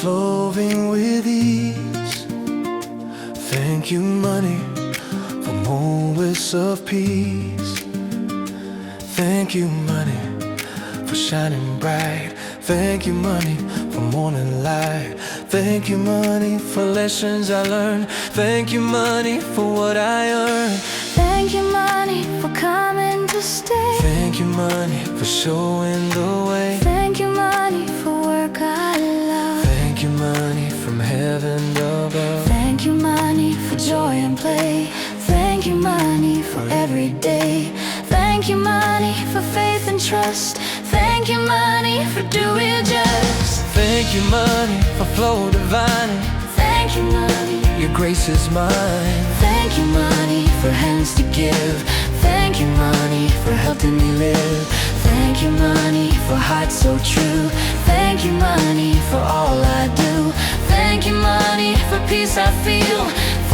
flowing with ease. Thank you, money, for moments of peace. Thank you, money, for shining bright. Thank you, money, for morning light. Thank you, money, for lessons I learned. Thank you, money, for what I earned. Thank you, money, for coming to stay. Thank you, money, for showing the way. Thank you, money, for work I love. Thank you, money, from heaven above. Thank you, money, for joy and play. Thank you, money, for every day. Thank you, money, for faith and trust. Thank you, money, for doing it just. Thank you, money, for flow divine. Thank you, money, Your grace is mine. thank you, money, for hands to give. Thank you, money, for helping me live. Thank you, money, for hearts so true. Thank you, money, for all I do. Thank you, money, for peace I feel.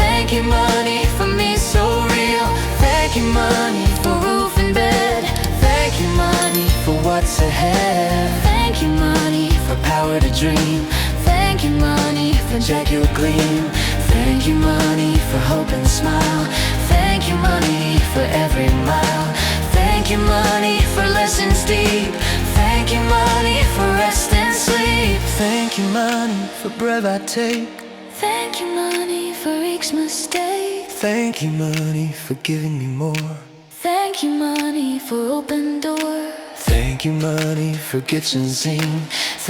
Thank you, money, for me so real. Thank you, money, for roof and bed. Thank you, money, for what's ahead. Thank you, money, for power to dream. Thank you, money, for jagged gleam. Thank you, money, for hope and smile. Thank you, money, for every mile. Thank you, money, for lessons deep. Thank you, money, for rest and sleep. Thank you, money, for breath I take. Thank you, money, for each mistake. Thank you, money, for giving me more. Thank you, money, for open doors. Thank you, money, for kitchen sink.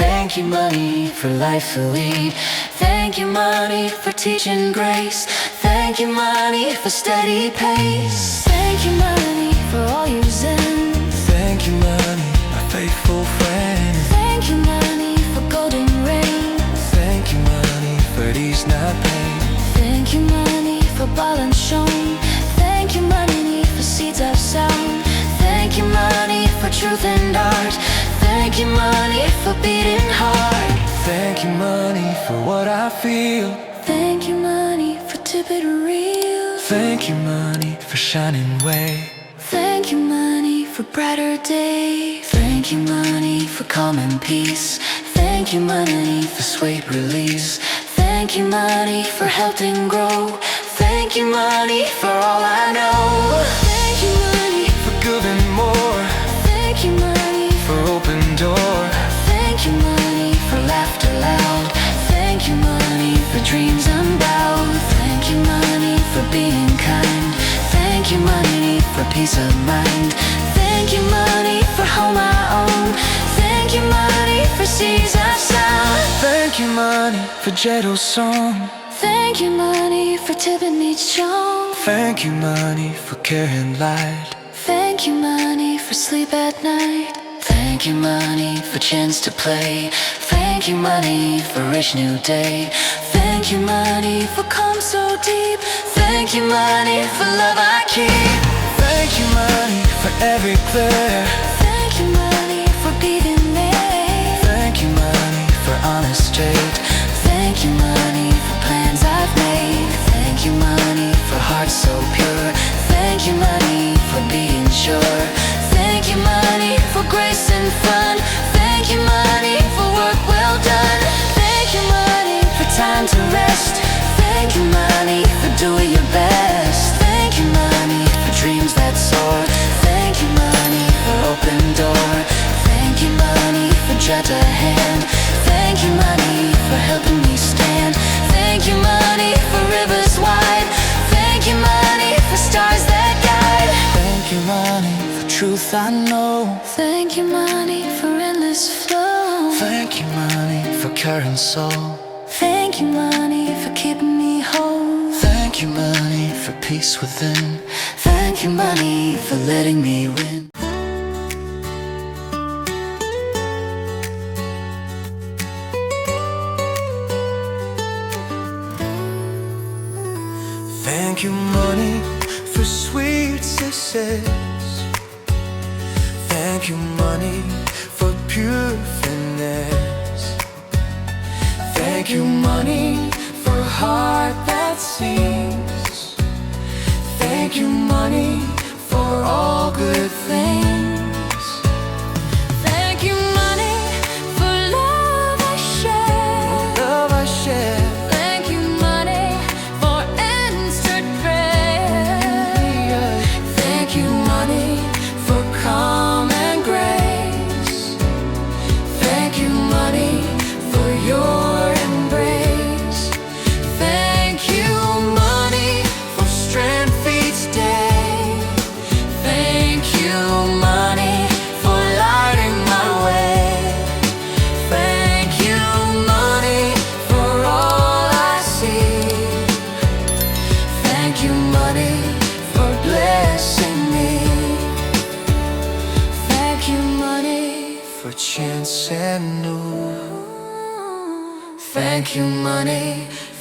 Thank you, money, for life to lead. Thank you, money, for teaching grace. Thank you, money, for steady pace. Thank you, money, for all you send. Thank you, money, my faithful friend. Thank you, money, for golden rain. Thank you, money, for these not pain. Thank you, money, for balance shown. Thank you, money, for seeds I've sown. Thank you, money, for truth and art. Thank you, money, for beating heart. Thank you, money, for what I feel. Thank you, money, for tipping real. Thank you, money, for shining way. Thank you, money, for brighter day. Thank you, money, for calm and peace. Thank you, money, for sweet release. Thank you, money, for helping grow. Thank you, money, for all I know. Thank you, money, For giving more. thank you, money, For open door. thank you, money, for laughter loud. Thank you, money, for dreams unbowed. Thank you, money, for being kind. Thank you, money, for peace of mind. Thank you, money, for home I own. Thank you, money, for seas I've sound. Thank you, money, for gentle song. Thank you, money, for tipping me strong. Thank you, money, for carrying light. Thank you, money, for sleep at night. Thank you, money, for chance to play. Thank you, money, for rich new day. Thank you, money, for calm so deep. Thank you, money, for love I keep. Thank you, money, for every clear. Thank you, money, for beating me. Thank you, money, for honest straight. Thank you, money, for plans I've made. Thank you, money, for hearts so pure. Thank you, money, for being sure. Thank you, money, for grace and fun. Thank you, money, for work well done. Thank you, money, for time to rest. Thank you, money, for doing your best. Thank you, money, for dreams that soar. Thank you, money, for open door. Thank you, money, for treasure to hand. Thank you, money, for helping me stand. Thank you, money, for rivers wide. Thank you, money, for stars that guide. Thank you, money, for truth I know. Thank you, money, for endless flow. Thank you, money, for current soul. Thank you, money, for keeping me whole. Thank you, money, for peace within. Thank you, money, for letting me win. Thank you, money, for sweet success. Thank you, money, for pure finesse. Thank you, money, for a heart that sings. Thank you, money, for all good things. Thank you, money, for love I share.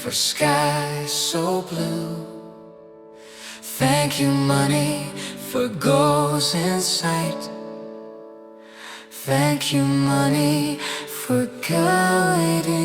for skies so blue. Thank you, money, for goals in sight. Thank you, money, for guiding